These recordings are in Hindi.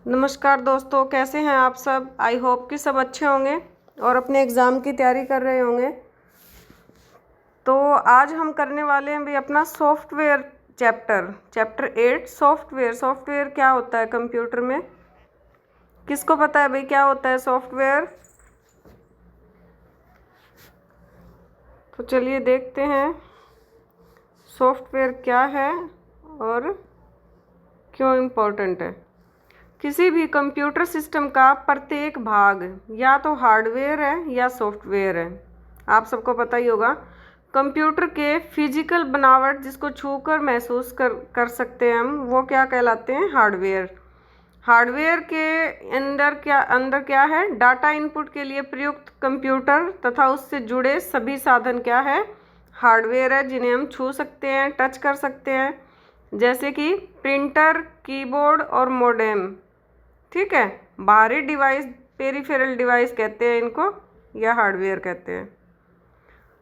नमस्कार दोस्तों, कैसे हैं आप सब। आई होप कि सब अच्छे होंगे और अपने एग्ज़ाम की तैयारी कर रहे होंगे। तो आज हम करने वाले हैं भी अपना सॉफ्टवेयर चैप्टर 8 सॉफ्टवेयर क्या होता है कंप्यूटर में। किसको पता है भाई क्या होता है सॉफ्टवेयर। तो चलिए देखते हैं सॉफ्टवेयर क्या है और क्यों इम्पोर्टेंट है। किसी भी कंप्यूटर सिस्टम का प्रत्येक भाग या तो हार्डवेयर है या सॉफ्टवेयर है। आप सबको पता ही होगा कंप्यूटर के फिजिकल बनावट जिसको छूकर महसूस कर सकते हैं हम, वो क्या कहलाते हैं, हार्डवेयर। हार्डवेयर के अंदर क्या है, डाटा इनपुट के लिए प्रयुक्त कंप्यूटर तथा उससे जुड़े सभी साधन क्या है, हार्डवेयर है, जिन्हें हम छू सकते हैं, टच कर सकते हैं, जैसे कि प्रिंटर, कीबोर्ड और मोडेम। ठीक है, बाहरी डिवाइस पेरिफेरल डिवाइस कहते हैं इनको, या हार्डवेयर कहते हैं।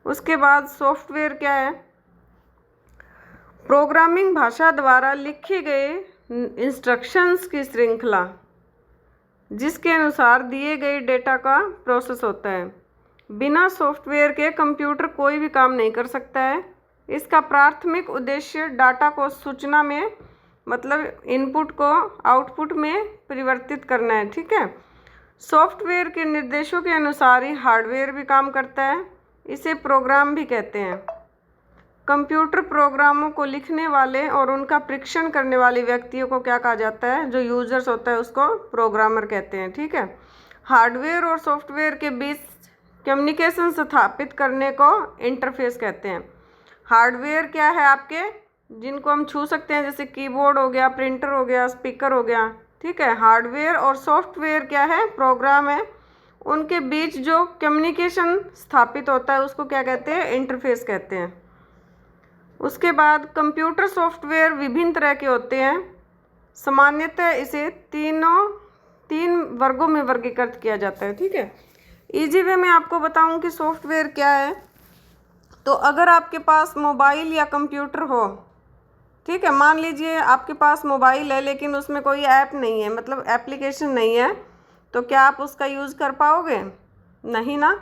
उसके बाद सॉफ्टवेयर क्या है, प्रोग्रामिंग भाषा द्वारा लिखे गए इंस्ट्रक्शंस की श्रृंखला जिसके अनुसार दिए गए डेटा का प्रोसेस होता है। बिना सॉफ्टवेयर के कंप्यूटर कोई भी काम नहीं कर सकता है। इसका प्राथमिक उद्देश्य डाटा को सूचना में मतलब इनपुट को आउटपुट में परिवर्तित करना है। ठीक है, सॉफ्टवेयर के निर्देशों के अनुसार ही हार्डवेयर भी काम करता है। इसे प्रोग्राम भी कहते हैं। कंप्यूटर प्रोग्रामों को लिखने वाले और उनका परीक्षण करने वाले व्यक्तियों को क्या कहा जाता है, जो यूजर्स होता है उसको प्रोग्रामर कहते हैं। ठीक है, हार्डवेयर और सॉफ्टवेयर के बीच कम्युनिकेशन स्थापित करने को इंटरफेस कहते हैं। हार्डवेयर क्या है आपके, जिनको हम छू सकते हैं, जैसे कीबोर्ड हो गया, प्रिंटर हो गया, स्पीकर हो गया। ठीक है, हार्डवेयर और सॉफ्टवेयर क्या है, प्रोग्राम है। उनके बीच जो कम्युनिकेशन स्थापित होता है उसको क्या कहते हैं, इंटरफेस कहते हैं। उसके बाद कंप्यूटर सॉफ्टवेयर विभिन्न तरह के होते हैं। सामान्यतः इसे तीन वर्गों में वर्गीकृत किया जाता है। ठीक है, इजी वे में आपको बताऊं कि सॉफ्टवेयर क्या है। तो अगर आपके पास मोबाइल या कंप्यूटर हो, ठीक है, मान लीजिए आपके पास मोबाइल है लेकिन उसमें कोई ऐप नहीं है, मतलब एप्लीकेशन नहीं है, तो क्या आप उसका यूज़ कर पाओगे, नहीं ना।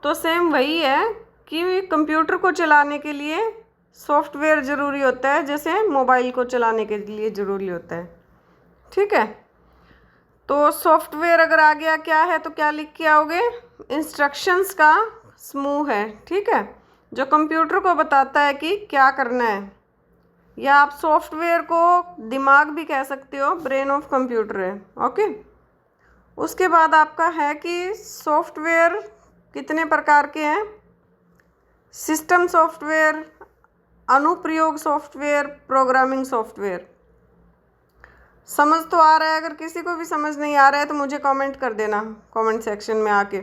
तो सेम वही है कि कंप्यूटर को चलाने के लिए सॉफ्टवेयर ज़रूरी होता है, जैसे मोबाइल को चलाने के लिए ज़रूरी होता है। ठीक है, तो सॉफ्टवेयर अगर आ गया क्या है तो क्या लिख के आओगे, इंस्ट्रक्शंस का समूह है। ठीक है, जो कंप्यूटर को बताता है कि क्या करना है, या आप सॉफ्टवेयर को दिमाग भी कह सकते हो, ब्रेन ऑफ कंप्यूटर है। ओके, उसके बाद आपका है कि सॉफ्टवेयर कितने प्रकार के हैं, सिस्टम सॉफ्टवेयर, अनुप्रयोग सॉफ्टवेयर, प्रोग्रामिंग सॉफ्टवेयर। समझ तो आ रहा है, अगर किसी को भी समझ नहीं आ रहा है तो मुझे कमेंट कर देना कमेंट सेक्शन में आके।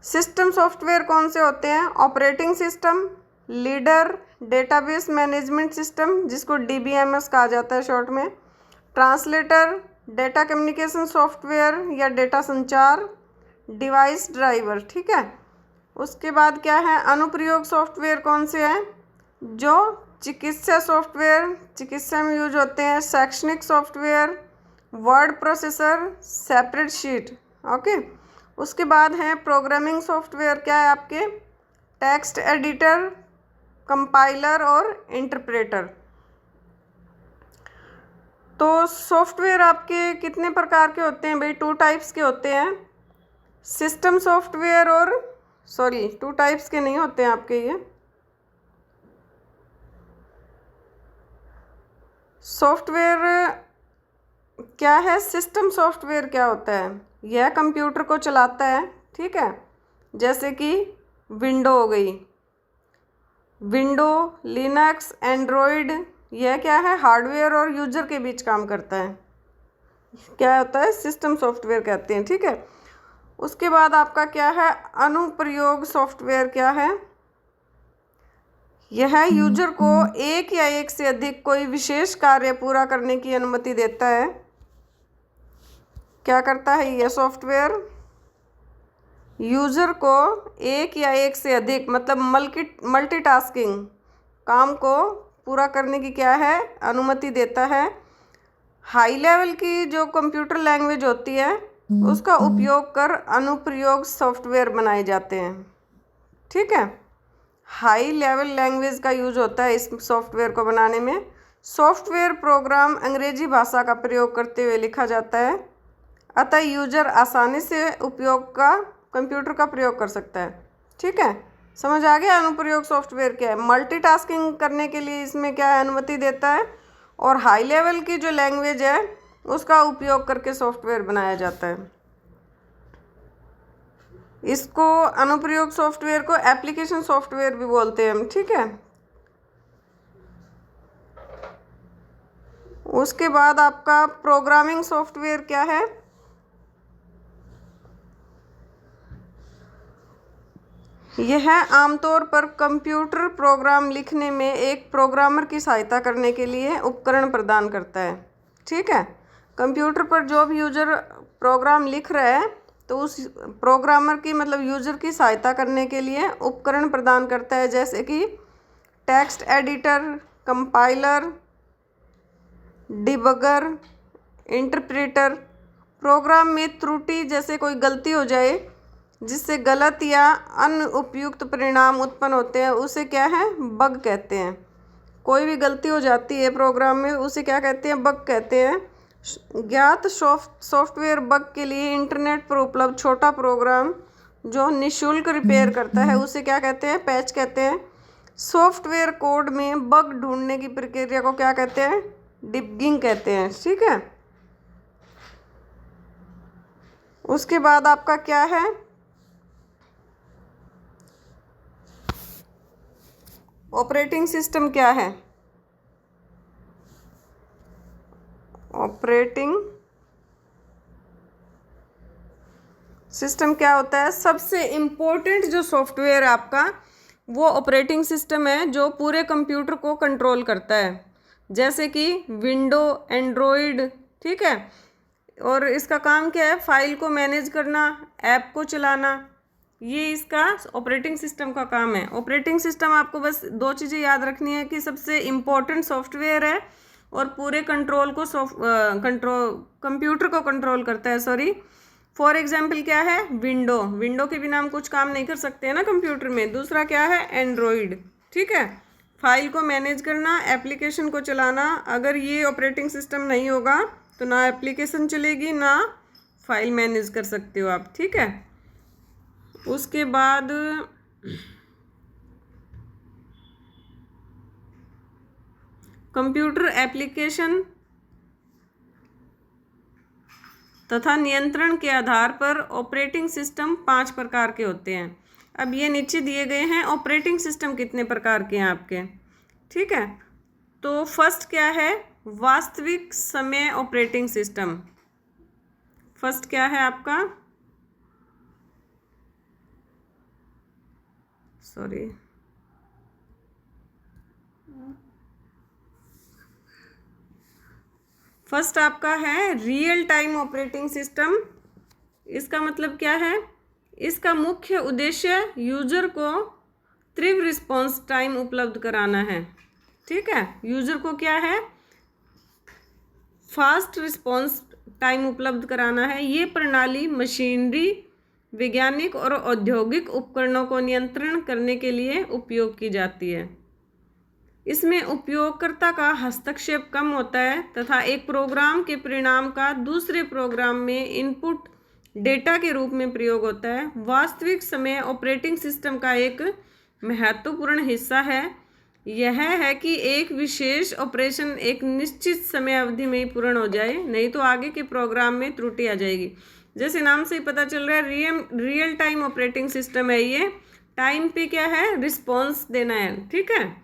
सिस्टम सॉफ्टवेयर कौन से होते हैं, operating system, leader, database management system जिसको DBMS कहा जाता है शॉर्ट में, ट्रांसलेटर, डेटा कम्युनिकेशन सॉफ्टवेयर या डेटा संचार, डिवाइस ड्राइवर। ठीक है, उसके बाद क्या है, अनुप्रयोग सॉफ्टवेयर कौन से हैं, जो चिकित्सा सॉफ्टवेयर चिकित्सा में यूज होते हैं, शैक्षणिक software, word processor, separate sheet. Okay, उसके बाद है प्रोग्रामिंग सॉफ्टवेयर, क्या है आपके, टेक्स्ट एडिटर, कंपाइलर और इंटरप्रेटर। तो सॉफ्टवेयर आपके कितने प्रकार के होते हैं भाई, 2 टाइप्स के होते हैं, सिस्टम सॉफ्टवेयर और 2 टाइप्स के नहीं होते हैं आपके ये। सॉफ्टवेयर क्या है, सिस्टम सॉफ्टवेयर क्या होता है, यह कंप्यूटर को चलाता है। ठीक है, जैसे कि विंडो हो गई, विंडो, लिनक्स, एंड्रॉयड, यह क्या है, हार्डवेयर और यूजर के बीच काम करता है, क्या होता है, सिस्टम सॉफ्टवेयर कहते हैं। ठीक है, उसके बाद आपका क्या है, अनुप्रयोग सॉफ्टवेयर क्या है, यह यूजर को एक या एक से अधिक कोई विशेष कार्य पूरा करने की अनुमति देता है। क्या करता है यह सॉफ्टवेयर, यूजर को एक या एक से अधिक मतलब मल्टीटास्किंग काम को पूरा करने की क्या है, अनुमति देता है। हाई लेवल की जो कंप्यूटर लैंग्वेज होती है उसका उपयोग कर अनुप्रयोग सॉफ्टवेयर बनाए जाते हैं। ठीक है, हाई लेवल लैंग्वेज का यूज होता है इस सॉफ्टवेयर को बनाने में। सॉफ्टवेयर प्रोग्राम अंग्रेजी भाषा का प्रयोग करते हुए लिखा जाता है, अतः यूजर आसानी से उपयोग का कंप्यूटर का प्रयोग कर सकता है। ठीक है, समझ आ गया अनुप्रयोग सॉफ्टवेयर क्या है। मल्टीटास्किंग करने के लिए इसमें क्या है, अनुमति देता है, और हाई लेवल की जो लैंग्वेज है उसका उपयोग करके सॉफ्टवेयर बनाया जाता है। इसको अनुप्रयोग सॉफ्टवेयर को एप्लीकेशन सॉफ्टवेयर भी बोलते हैं हम। ठीक है, उसके बाद आपका प्रोग्रामिंग सॉफ्टवेयर क्या है। यह आमतौर पर कंप्यूटर प्रोग्राम लिखने में एक प्रोग्रामर की सहायता करने के लिए उपकरण प्रदान करता है। ठीक है, कंप्यूटर पर जो भी यूजर प्रोग्राम लिख रहा है तो उस प्रोग्रामर की मतलब यूजर की सहायता करने के लिए उपकरण प्रदान करता है, जैसे कि text editor, compiler, debugger, interpreter. Program में त्रुटि जैसे कोई गलती हो जाए जिससे गलत या अनुपयुक्त परिणाम उत्पन्न होते हैं उसे क्या है, बग कहते हैं। कोई भी गलती हो जाती है प्रोग्राम में उसे क्या कहते हैं, बग कहते हैं। ज्ञात सॉफ्टवेयर बग के लिए इंटरनेट पर उपलब्ध छोटा प्रोग्राम जो निःशुल्क रिपेयर करता है उसे क्या कहते हैं, पैच कहते हैं। सॉफ्टवेयर कोड में बग ढूंढने की प्रक्रिया को क्या कहते हैं, डिबगिंग कहते हैं। ठीक है, उसके बाद आपका क्या है, ऑपरेटिंग सिस्टम क्या है। ऑपरेटिंग सिस्टम क्या होता है, सबसे इम्पोर्टेंट जो सॉफ्टवेयर आपका वो ऑपरेटिंग सिस्टम है जो पूरे कंप्यूटर को कंट्रोल करता है, जैसे कि विंडो, एंड्रॉयड। ठीक है, और इसका काम क्या है, फाइल को मैनेज करना, ऐप को चलाना, ये इसका ऑपरेटिंग सिस्टम का काम है। ऑपरेटिंग सिस्टम आपको बस दो चीज़ें याद रखनी है कि सबसे इम्पोर्टेंट सॉफ्टवेयर है और पूरे कंट्रोल को कंप्यूटर को कंट्रोल करता है। सॉरी, फॉर एग्जाम्पल क्या है, विंडो। विंडो के बिना हम कुछ काम नहीं कर सकते हैं ना कंप्यूटर में। दूसरा क्या है, एंड्रॉयड। ठीक है, फाइल को मैनेज करना, एप्लीकेशन को चलाना। अगर ये ऑपरेटिंग सिस्टम नहीं होगा तो ना एप्लीकेशन चलेगी ना फाइल मैनेज कर सकते हो आप। ठीक है, उसके बाद कंप्यूटर एप्लीकेशन तथा नियंत्रण के आधार पर ऑपरेटिंग सिस्टम 5 प्रकार के होते हैं। अब ये नीचे दिए गए हैं ऑपरेटिंग सिस्टम कितने प्रकार के हैं आपके। ठीक है, तो फर्स्ट क्या है, वास्तविक समय ऑपरेटिंग सिस्टम। फर्स्ट क्या है आपका, सॉरी, फर्स्ट आपका है रियल टाइम ऑपरेटिंग सिस्टम। इसका मतलब क्या है, इसका मुख्य उद्देश्य यूजर को तीव्र रिस्पॉन्स टाइम उपलब्ध कराना है। ठीक है, यूजर को क्या है, फास्ट रिस्पॉन्स टाइम उपलब्ध कराना है। ये प्रणाली मशीनरी, वैज्ञानिक और औद्योगिक उपकरणों को नियंत्रण करने के लिए उपयोग की जाती है। इसमें उपयोगकर्ता का हस्तक्षेप कम होता है तथा एक प्रोग्राम के परिणाम का दूसरे प्रोग्राम में इनपुट डेटा के रूप में प्रयोग होता है। वास्तविक समय ऑपरेटिंग सिस्टम का एक महत्वपूर्ण हिस्सा है यह है कि एक विशेष ऑपरेशन एक निश्चित समय अवधि में ही पूर्ण हो जाए, नहीं तो आगे के प्रोग्राम में त्रुटि आ जाएगी। जैसे नाम से ही पता चल रहा है रियल टाइम ऑपरेटिंग सिस्टम है, ये टाइम पे क्या है, रिस्पॉन्स देना है। ठीक है,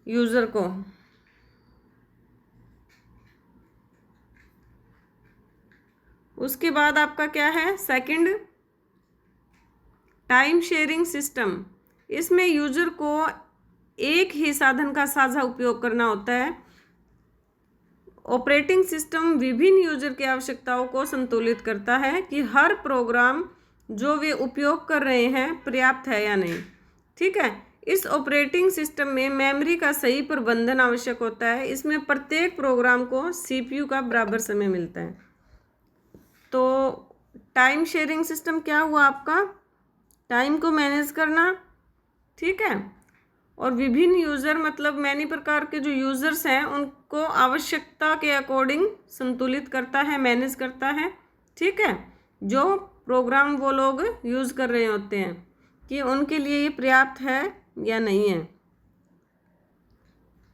यूजर को। उसके बाद आपका क्या है, सेकंड टाइम शेयरिंग सिस्टम। इसमें यूजर को एक ही साधन का साझा उपयोग करना होता है। ऑपरेटिंग सिस्टम विभिन्न यूजर की आवश्यकताओं को संतुलित करता है कि हर प्रोग्राम जो वे उपयोग कर रहे हैं पर्याप्त है या नहीं। ठीक है, इस ऑपरेटिंग सिस्टम में मेमोरी का सही प्रबंधन आवश्यक होता है। इसमें प्रत्येक प्रोग्राम को सीपीयू का बराबर समय मिलता है। तो टाइम शेयरिंग सिस्टम क्या हुआ आपका, टाइम को मैनेज करना, ठीक है। और विभिन्न यूज़र मतलब मैनी प्रकार के जो यूज़र्स हैं उनको आवश्यकता के अकॉर्डिंग संतुलित करता है, मैनेज करता है, ठीक है। जो प्रोग्राम वो लोग यूज़ कर रहे होते हैं कि उनके लिए ये पर्याप्त है या नहीं है।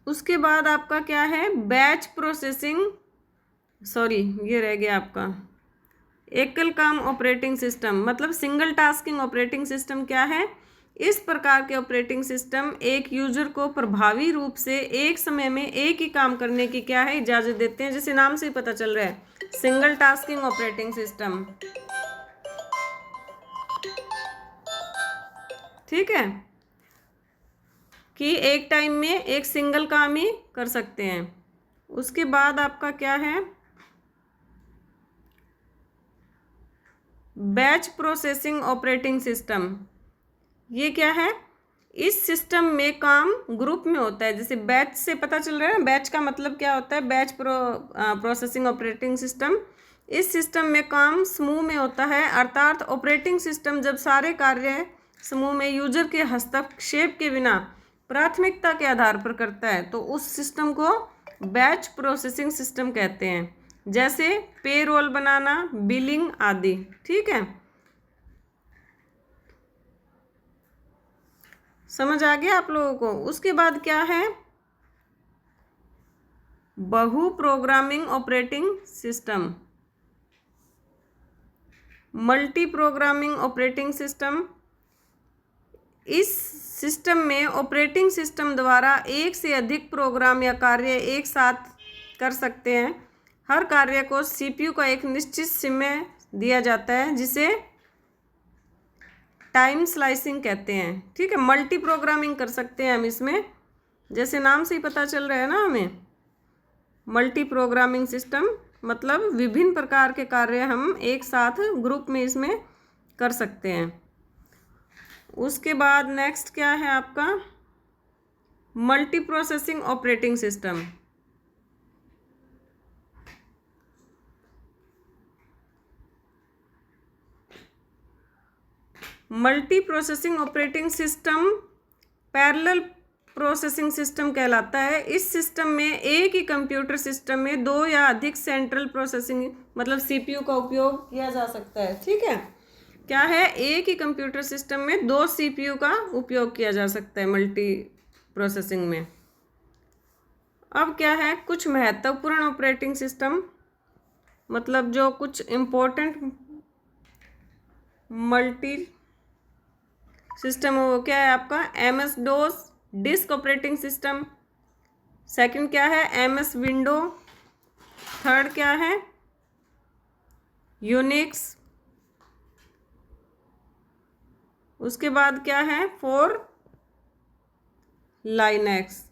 उसके बाद आपका क्या है, बैच प्रोसेसिंग, सॉरी ये रह गया आपका एकल काम ऑपरेटिंग सिस्टम, मतलब सिंगल टास्किंग ऑपरेटिंग सिस्टम क्या है। इस प्रकार के ऑपरेटिंग सिस्टम एक यूजर को प्रभावी रूप से एक समय में एक ही काम करने की क्या है, इजाज़त देते हैं। जैसे नाम से ही पता चल रहा है, सिंगल टास्किंग ऑपरेटिंग सिस्टम, ठीक है, कि एक टाइम में एक सिंगल काम ही कर सकते हैं। उसके बाद आपका क्या है, बैच प्रोसेसिंग ऑपरेटिंग सिस्टम। ये क्या है, इस सिस्टम में काम ग्रुप में होता है। जैसे बैच से पता चल रहा है ना, बैच का मतलब क्या होता है, बैच प्रोसेसिंग ऑपरेटिंग सिस्टम। इस सिस्टम में काम समूह में होता है, अर्थात ऑपरेटिंग सिस्टम जब सारे कार्य समूह में यूजर के हस्तक्षेप के बिना प्राथमिकता के आधार पर करता है तो उस सिस्टम को बैच प्रोसेसिंग सिस्टम कहते हैं। जैसे पेरोल बनाना, बिलिंग आदि, ठीक है। समझ आ गया आप लोगों को। उसके बाद क्या है, बहु programming operating system, multi programming operating system. इस सिस्टम में ऑपरेटिंग सिस्टम द्वारा एक से अधिक प्रोग्राम या कार्य एक साथ कर सकते हैं। हर कार्य को सीपीयू का एक निश्चित समय दिया जाता है जिसे टाइम स्लाइसिंग कहते हैं, ठीक है। मल्टी प्रोग्रामिंग कर सकते हैं हम इसमें, जैसे नाम से ही पता चल रहा है ना हमें, मल्टी प्रोग्रामिंग सिस्टम मतलब विभिन्न प्रकार के कार्य हम एक साथ ग्रुप में इसमें कर सकते हैं। उसके बाद नेक्स्ट क्या है आपका, multi processing operating system. Multi processing operating system parallel processing system कहलाता है। इस सिस्टम में एक ही कंप्यूटर सिस्टम में दो या अधिक सेंट्रल प्रोसेसिंग मतलब सीपीयू का उपयोग किया जा सकता है, ठीक है। क्या है, एक ही कंप्यूटर सिस्टम में दो सीपीयू का उपयोग किया जा सकता है मल्टी प्रोसेसिंग में। अब क्या है, कुछ महत्वपूर्ण ऑपरेटिंग सिस्टम मतलब जो कुछ इम्पोर्टेंट मल्टी सिस्टम है वो क्या है आपका, एमएस डोस डिस्क ऑपरेटिंग सिस्टम। सेकंड क्या है, एमएस विंडो। थर्ड क्या है, यूनिक्स। उसके बाद क्या है, फोर लाइनेक्स।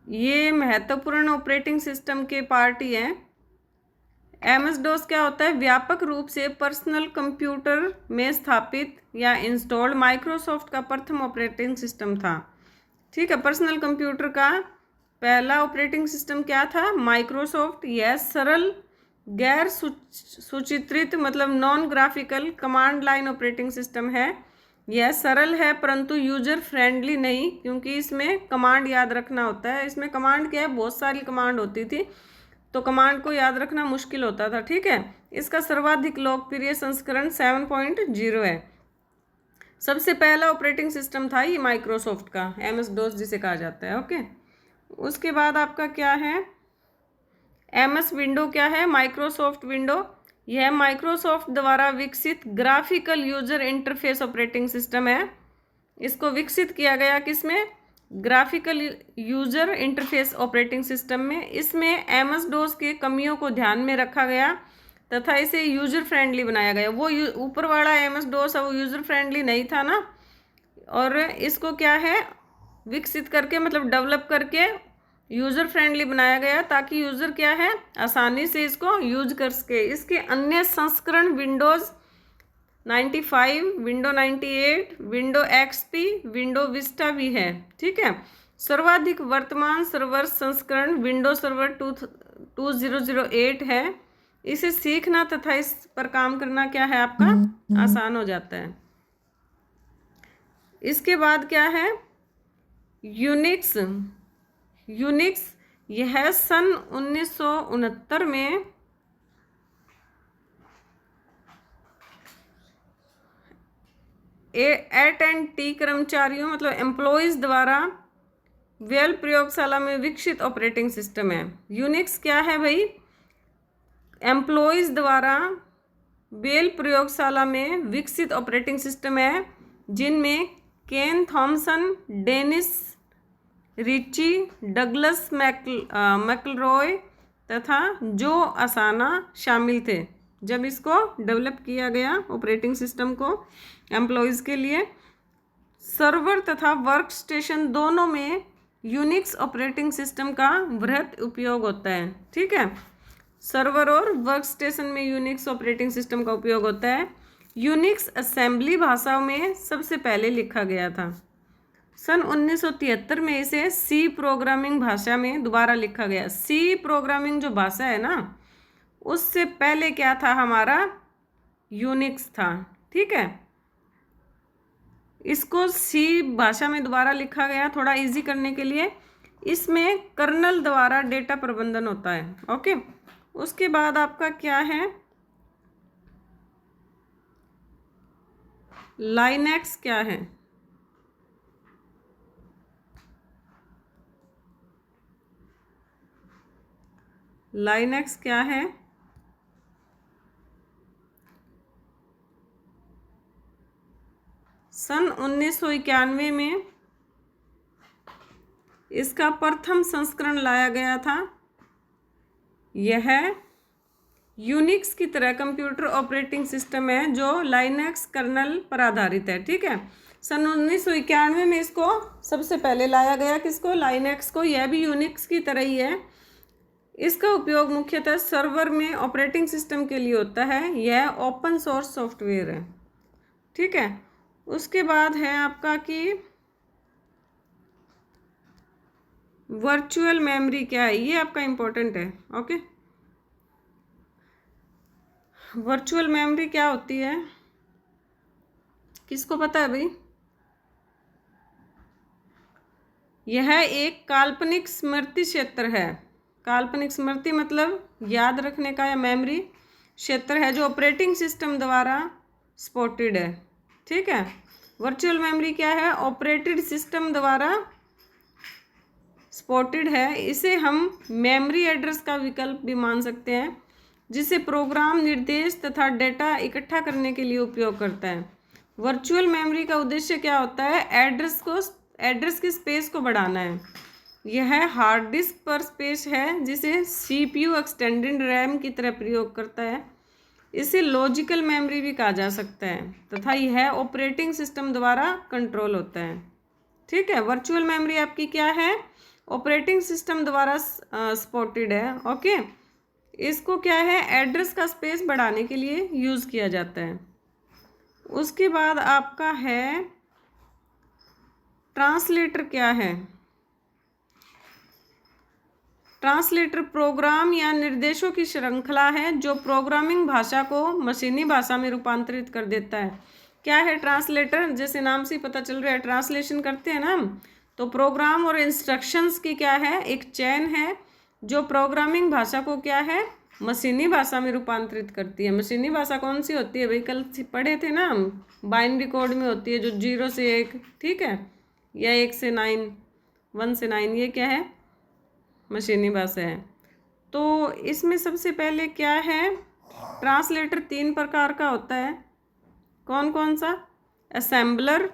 ये महत्वपूर्ण ऑपरेटिंग सिस्टम के पार्ट ही हैं। एमएस डोस क्या होता है, व्यापक रूप से पर्सनल कंप्यूटर में स्थापित या इंस्टॉल्ड माइक्रोसॉफ्ट का प्रथम ऑपरेटिंग सिस्टम था, ठीक है। पर्सनल कंप्यूटर का पहला ऑपरेटिंग सिस्टम क्या था, माइक्रोसॉफ्ट। यह सरल गैर सुचित्रित मतलब non graphical command line operating system है। यह सरल है परंतु यूजर फ्रेंडली नहीं, क्योंकि इसमें कमांड याद रखना होता है। इसमें कमांड क्या है, बहुत सारी कमांड होती थी तो कमांड को याद रखना मुश्किल होता था, ठीक है। इसका सर्वाधिक लोकप्रिय संस्करण 7.0 है। सबसे पहला ऑपरेटिंग सिस्टम था ये माइक्रोसॉफ्ट का, एमएस डोस जिसे कहा जाता है, ओके। उसके बाद आपका क्या है, एमएस विंडो क्या है, माइक्रोसॉफ्ट विंडो। यह माइक्रोसॉफ्ट द्वारा विकसित graphical user interface operating system है। इसको विकसित किया गया किसमें, graphical user interface operating system में। इसमें एमएस डोस की कमियों को ध्यान में रखा गया तथा इसे यूजर फ्रेंडली बनाया गया। वो ऊपर वाला एमएस डोस है वो यूजर फ्रेंडली नहीं था ना, और इसको क्या है विकसित करके मतलब डेवलप करके यूज़र फ्रेंडली बनाया गया ताकि यूज़र क्या है आसानी से इसको यूज कर सके। इसके अन्य संस्करण Windows 95, window 98, window XP, window Vista भी है। ठीक है, सर्वाधिक वर्तमान सर्वर संस्करण विंडो सर्वर 2008 है। इसे सीखना तथा इस पर काम करना क्या है आपका आसान हो जाता है। इसके बाद क्या है यूनिक्स। यूनिक्स यह सन 1969 में AT&T कर्मचारियों मतलब एम्प्लॉयज द्वारा वेल प्रयोगशाला में विकसित ऑपरेटिंग सिस्टम है। यूनिक्स क्या है भाई, एम्प्लॉयज द्वारा बेल प्रयोगशाला में विकसित ऑपरेटिंग सिस्टम है, जिनमें Ken Thompson, Dennis Ritchie, Douglas McIlroy तथा जो असाना शामिल थे जब इसको डेवलप किया गया ऑपरेटिंग सिस्टम को एम्प्लॉयज़ के लिए। सर्वर तथा वर्क स्टेशन दोनों में यूनिक्स ऑपरेटिंग सिस्टम का वृहत उपयोग होता है। ठीक है, सर्वर और वर्क स्टेशन में यूनिक्स ऑपरेटिंग सिस्टम का उपयोग होता है। यूनिक्स असेंबली भाषाओं में सबसे पहले लिखा गया था। सन 1973 में इसे सी प्रोग्रामिंग भाषा में दोबारा लिखा गया। सी प्रोग्रामिंग जो भाषा है ना, उससे पहले क्या था हमारा यूनिक्स था। ठीक है, इसको सी भाषा में दोबारा लिखा गया थोड़ा इजी करने के लिए। इसमें कर्नल द्वारा डेटा प्रबंधन होता है। ओके, उसके बाद आपका क्या है लाइनेक्स क्या है। लाइनेक्स क्या है, सन 1991 में इसका प्रथम संस्करण लाया गया था। यह यूनिक्स की तरह कंप्यूटर ऑपरेटिंग सिस्टम है जो लाइनेक्स कर्नल पर आधारित है। ठीक है, सन 1991 में इसको सबसे पहले लाया गया, किसको, लाइनेक्स को। यह भी यूनिक्स की तरह ही है। इसका उपयोग मुख्यतः सर्वर में ऑपरेटिंग सिस्टम के लिए होता है। यह ओपन सोर्स सॉफ्टवेयर है। ठीक है, उसके बाद है आपका कि वर्चुअल मेमोरी क्या है, ये आपका इम्पोर्टेंट है। ओके, वर्चुअल मेमोरी क्या होती है, किसको पता है भाई? यह एक काल्पनिक स्मृति क्षेत्र है। काल्पनिक स्मृति मतलब याद रखने का या मेमोरी क्षेत्र है जो ऑपरेटिंग सिस्टम द्वारा सपोर्टेड है। ठीक है, वर्चुअल मेमोरी क्या है, ऑपरेटेड सिस्टम द्वारा सपोर्टेड है। इसे हम मेमोरी एड्रेस का विकल्प भी मान सकते हैं, जिसे प्रोग्राम निर्देश तथा डेटा इकट्ठा करने के लिए उपयोग करता है। वर्चुअल मेमोरी का उद्देश्य क्या होता है, एड्रेस की स्पेस को बढ़ाना है। यह हार्ड डिस्क पर स्पेस है जिसे CPU एक्सटेंडेड रैम की तरह प्रयोग करता है। इसे लॉजिकल मेमोरी भी कहा जा सकता है तथा यह ऑपरेटिंग सिस्टम द्वारा कंट्रोल होता है। ठीक है, वर्चुअल मेमोरी आपकी क्या है, ऑपरेटिंग सिस्टम द्वारा सपोर्टेड है। ओके, इसको क्या है, एड्रेस का स्पेस बढ़ाने के लिए यूज़ किया जाता है। उसके बाद आपका है ट्रांसलेटर क्या है। ट्रांसलेटर प्रोग्राम या निर्देशों की श्रृंखला है जो प्रोग्रामिंग भाषा को मशीनी भाषा में रूपांतरित कर देता है। क्या है ट्रांसलेटर, जैसे नाम से पता चल रहा है ट्रांसलेशन करते हैं ना हम, तो प्रोग्राम और इंस्ट्रक्शंस की क्या है, एक चेन है जो प्रोग्रामिंग भाषा को क्या है, मशीनी भाषा में रूपांतरित करती है। मशीनी भाषा कौन सी होती है भाई, कल पढ़े थे ना हम, बाइनरी कोड में होती है जो 0 से 1, ठीक है, या 1 से 9, 1 से 9, ये क्या है, मशीनी भाषा है। तो इसमें सबसे पहले क्या है, ट्रांसलेटर 3 प्रकार का होता है। कौन कौन सा, असेंबलर,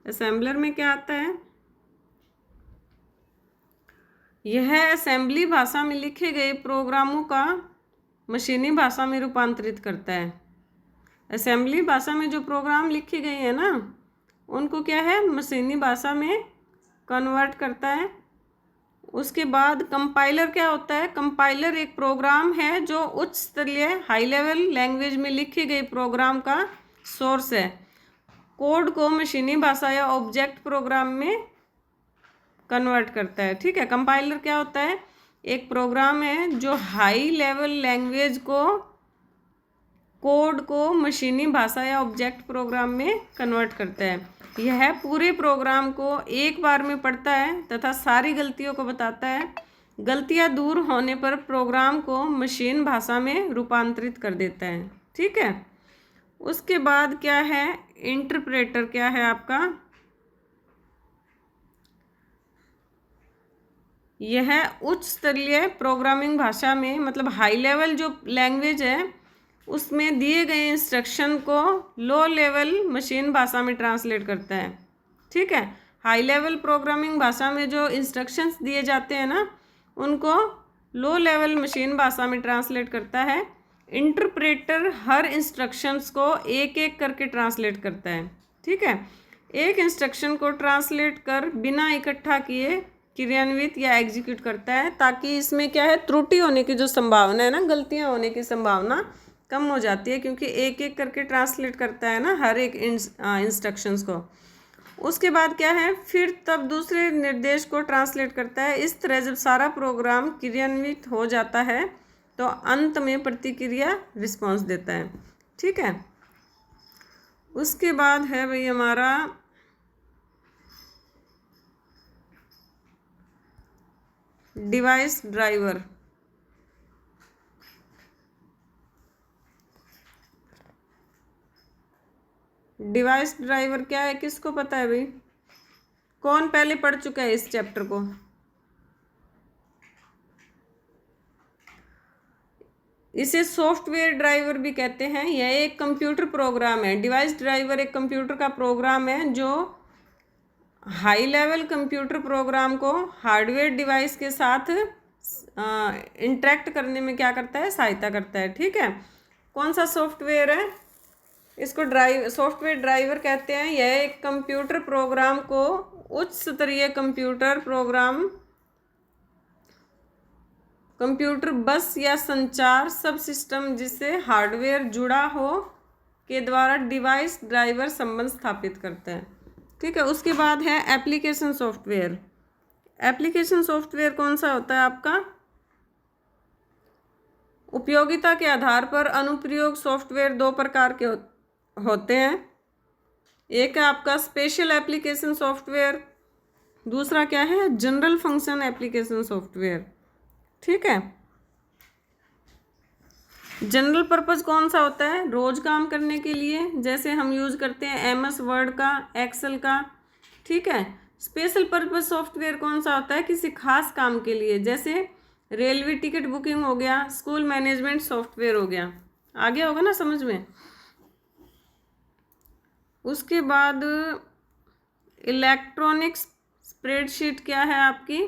असेंबलर में क्या आता है, यह असेंबली भाषा में लिखे गए प्रोग्रामों का मशीनी भाषा में रूपांतरित करता है। असेंबली भाषा में जो प्रोग्राम लिखे गए हैं ना, उनको क्या है, मशीनी भाषा में कन्वर्ट करता है। उसके बाद कंपाइलर क्या होता है? कंपाइलर एक प्रोग्राम है जो उच्च स्तरीय हाई लेवल लैंग्वेज में लिखे गए प्रोग्राम का सोर्स है। कोड को मशीनी भाषा या ऑब्जेक्ट प्रोग्राम में कन्वर्ट करता है। ठीक है, कंपाइलर क्या होता है? एक प्रोग्राम है जो हाई लेवल लैंग्वेज को कोड को मशीनी भाषा या ऑब्जेक्ट प्रोग्राम में कन्वर्ट करता है। यह पूरे प्रोग्राम को एक बार में पढ़ता है तथा सारी गलतियों को बताता है। गलतियां दूर होने पर प्रोग्राम को मशीन भाषा में रूपांतरित कर देता है। ठीक है, उसके बाद क्या है? इंटरप्रेटर क्या है आपका? यह उच्च स्तरीय प्रोग्रामिंग भाषा में, मतलब हाई लेवल जो लैंग्वेज है उसमें दिए गए इंस्ट्रक्शन को लो लेवल मशीन भाषा में ट्रांसलेट करता है। ठीक है, हाई लेवल प्रोग्रामिंग भाषा में जो इंस्ट्रक्शंस दिए जाते हैं ना, उनको लो लेवल मशीन भाषा में ट्रांसलेट करता है। इंटरप्रेटर हर इंस्ट्रक्शंस को एक एक करके ट्रांसलेट करता है। ठीक है, एक इंस्ट्रक्शन को ट्रांसलेट कर बिना इकट्ठा किए क्रियान्वित या एग्जीक्यूट करता है, ताकि इसमें क्या है, त्रुटि होने की जो संभावना है ना, गलतियां होने की संभावना कम हो जाती है, क्योंकि एक एक करके ट्रांसलेट करता है ना हर एक इंस्ट्रक्शंस को। उसके बाद क्या है, फिर तब दूसरे निर्देश को ट्रांसलेट करता है। इस तरह जब सारा प्रोग्राम क्रियान्वित हो जाता है तो अंत में प्रतिक्रिया रिस्पॉन्स देता है। ठीक है, उसके बाद है भाई हमारा डिवाइस ड्राइवर। डिवाइस ड्राइवर क्या है, किसको पता है भाई? कौन पहले पढ़ चुका है इस चैप्टर को? इसे सॉफ्टवेयर ड्राइवर भी कहते हैं। यह एक कंप्यूटर प्रोग्राम है। डिवाइस ड्राइवर एक कंप्यूटर का प्रोग्राम है जो हाई लेवल कंप्यूटर प्रोग्राम को हार्डवेयर डिवाइस के साथ इंटरेक्ट करने में क्या करता है, सहायता करता है। ठीक है, कौन सा सॉफ्टवेयर है? इसको सॉफ्टवेयर ड्राइवर कहते हैं। यह एक कंप्यूटर प्रोग्राम को उच्च स्तरीय कंप्यूटर बस या संचार सब सिस्टम जिससे हार्डवेयर जुड़ा हो के द्वारा डिवाइस ड्राइवर संबंध स्थापित करता है। ठीक है, उसके बाद है एप्लीकेशन सॉफ्टवेयर। एप्लीकेशन सॉफ्टवेयर कौन सा होता है आपका? उपयोगिता के आधार पर अनुप्रयोग सॉफ्टवेयर दो प्रकार के होते हैं। एक है आपका स्पेशल एप्लीकेशन सॉफ्टवेयर, दूसरा क्या है, जनरल फंक्शन एप्लीकेशन सॉफ्टवेयर। ठीक है, जनरल पर्पस कौन सा होता है? रोज काम करने के लिए, जैसे हम यूज करते हैं MS वर्ड का, एक्सेल का। ठीक है, स्पेशल पर्पस सॉफ्टवेयर कौन सा होता है? किसी खास काम के लिए, जैसे रेलवे टिकट बुकिंग हो गया, स्कूल मैनेजमेंट सॉफ्टवेयर हो गया। आगे होगा ना समझ में। उसके बाद इलेक्ट्रॉनिक स्प्रेडशीट क्या है आपकी?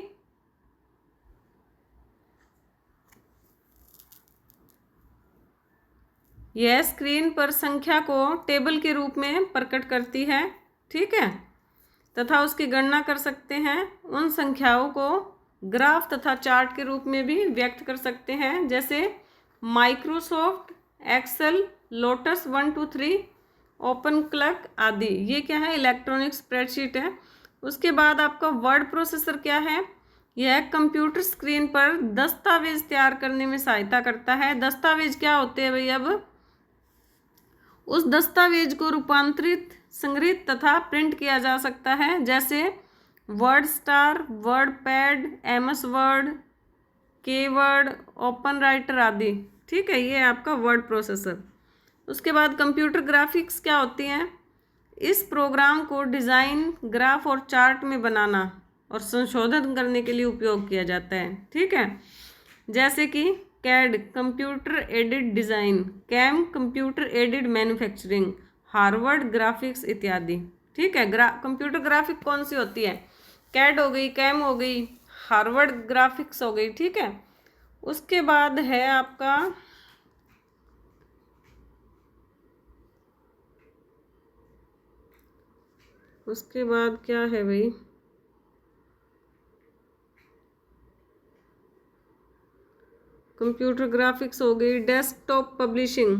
यह स्क्रीन पर संख्या को टेबल के रूप में प्रकट करती है। ठीक है, तथा उसकी गणना कर सकते हैं। उन संख्याओं को ग्राफ तथा चार्ट के रूप में भी व्यक्त कर सकते हैं, जैसे Microsoft Excel, Lotus 1 2 3, open clerk आदि। ये क्या है, इलेक्ट्रॉनिक स्प्रेडशीट है। उसके बाद आपका वर्ड प्रोसेसर क्या है? यह कंप्यूटर स्क्रीन पर दस्तावेज तैयार करने में सहायता करता है। दस्तावेज क्या होते हैं भाई? अब उस दस्तावेज को रूपांतरित, संग्रहित तथा प्रिंट किया जा सकता है, जैसे word star, word pad, MS word, के वर्ड, ओपन राइटर आदि। ठीक है, ये आपका वर्ड प्रोसेसर। उसके बाद कंप्यूटर ग्राफिक्स क्या होती हैं? इस प्रोग्राम को डिज़ाइन, ग्राफ और चार्ट में बनाना और संशोधन करने के लिए उपयोग किया जाता है। ठीक है, जैसे कि CAD computer aided design, CAM computer aided manufacturing, Harvard graphics इत्यादि। ठीक है, कंप्यूटर ग्राफिक कौन सी होती है? कैड हो गई, कैम हो गई, हार्वर्ड ग्राफिक्स हो गई। ठीक है, उसके बाद है आपका उसके बाद क्या है भाई? कंप्यूटर ग्राफिक्स हो गई। डेस्कटॉप पब्लिशिंग,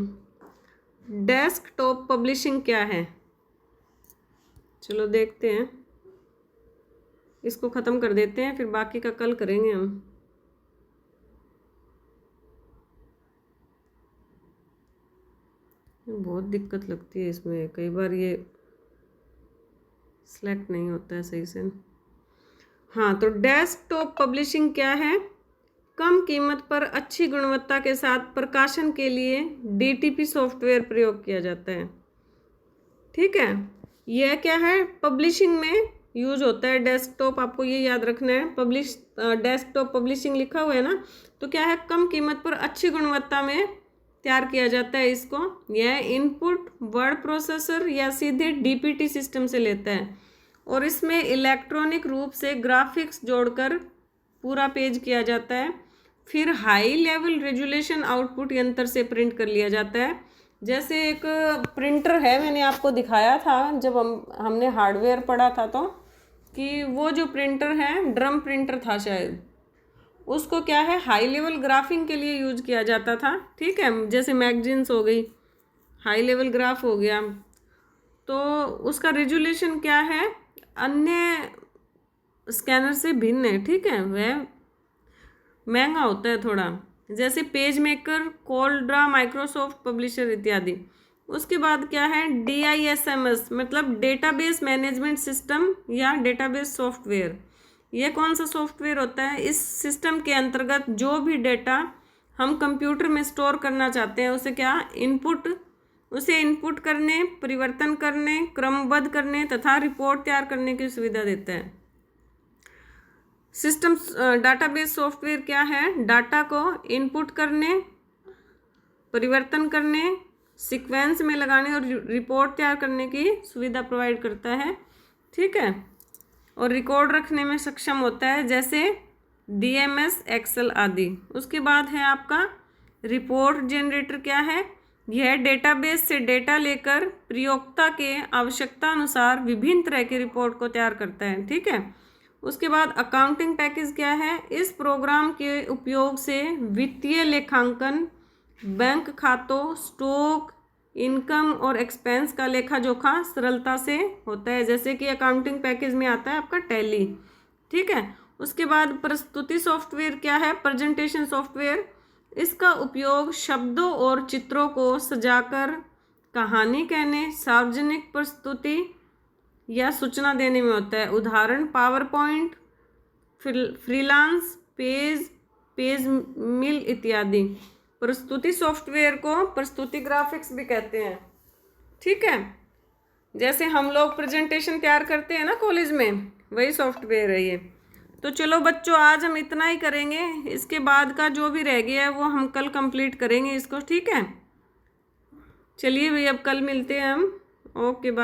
डेस्कटॉप पब्लिशिंग क्या है? चलो देखते हैं, इसको ख़त्म कर देते हैं, फिर बाकी का कल करेंगे हम। बहुत दिक्कत लगती है इसमें, कई बार ये सिलेक्ट नहीं होता है सही से। हाँ, तो डेस्कटॉप पब्लिशिंग क्या है? कम कीमत पर अच्छी गुणवत्ता के साथ प्रकाशन के लिए डीटीपी सॉफ्टवेयर प्रयोग किया जाता है। ठीक है, यह क्या है? पब्लिशिंग में यूज होता है डेस्कटॉप, आपको ये याद रखना है। डेस्कटॉप पब्लिशिंग लिखा हुआ है ना, तो क्या है? कम कीमत पर अच्छी गुणवत्ता में तैयार किया जाता है इसको। यह इनपुट वर्ड प्रोसेसर या सीधे डीपीटी सिस्टम से लेता है और इसमें इलेक्ट्रॉनिक रूप से ग्राफिक्स जोड़कर पूरा पेज किया जाता है। फिर हाई लेवल रेजुलेशन आउटपुट यंत्र से प्रिंट कर लिया जाता है। जैसे एक प्रिंटर है, मैंने आपको दिखाया था जब हमने हार्डवेयर पढ़ा था, तो कि वो जो प्रिंटर है ड्रम प्रिंटर था शायद, उसको क्या है हाई लेवल ग्राफिंग के लिए यूज किया जाता था। ठीक है, जैसे मैगजीन्स हो गई, हाई लेवल ग्राफ हो गया, तो उसका रेजुलेशन क्या है अन्य स्कैनर से भिन्न है। ठीक है, वह महंगा होता है थोड़ा, जैसे पेज मेकर, कोल्ड्रा, माइक्रोसॉफ्ट पब्लिशर इत्यादि। उसके बाद क्या है? DISMS मतलब डेटाबेस मैनेजमेंट सिस्टम या डेटाबेस सॉफ्टवेयर। यह कौन सा सॉफ्टवेयर होता है? इस सिस्टम के अंतर्गत जो भी डेटा हम कंप्यूटर में स्टोर करना चाहते हैं उसे इनपुट करने, परिवर्तन करने, क्रमबद्ध करने तथा रिपोर्ट तैयार करने की सुविधा देता है। सिस्टम डाटाबेस सॉफ्टवेयर क्या है? डाटा को इनपुट करने, परिवर्तन करने, सीक्वेंस में लगाने और रिपोर्ट तैयार करने की सुविधा प्रोवाइड करता है। ठीक है, और रिकॉर्ड रखने में सक्षम होता है, जैसे DMS, एक्सेल आदि। उसके बाद है आपका रिपोर्ट जनरेटर। क्या है? यह डेटाबेस से डेटा लेकर प्रयोक्ता के आवश्यकता अनुसार विभिन्न तरह की रिपोर्ट को तैयार करता है। ठीक है, उसके बाद अकाउंटिंग पैकेज क्या है? इस प्रोग्राम के उपयोग से वित्तीय लेखांकन, बैंक खातों, स्टॉक, इनकम और एक्सपेंस का लेखा जोखा सरलता से होता है, जैसे कि अकाउंटिंग पैकेज में आता है आपका टैली। ठीक है, उसके बाद प्रस्तुति सॉफ्टवेयर क्या है? Presentation software. इसका उपयोग शब्दों और चित्रों को सजाकर कहानी कहने, सार्वजनिक प्रस्तुति या सूचना देने में होता है। उदाहरण पावर पॉइंट, फ्रीलांस, पेज मिल इत्यादि। प्रस्तुति सॉफ्टवेयर को प्रस्तुति ग्राफिक्स भी कहते हैं। ठीक है, जैसे हम लोग प्रेजेंटेशन तैयार करते हैं ना कॉलेज में, वही सॉफ्टवेयर है ये। तो चलो बच्चों, आज हम इतना ही करेंगे, इसके बाद का जो भी रह गया है वो हम कल कंप्लीट करेंगे इसको। ठीक है, चलिए भाई, अब कल मिलते हैं हम। Okay, bye.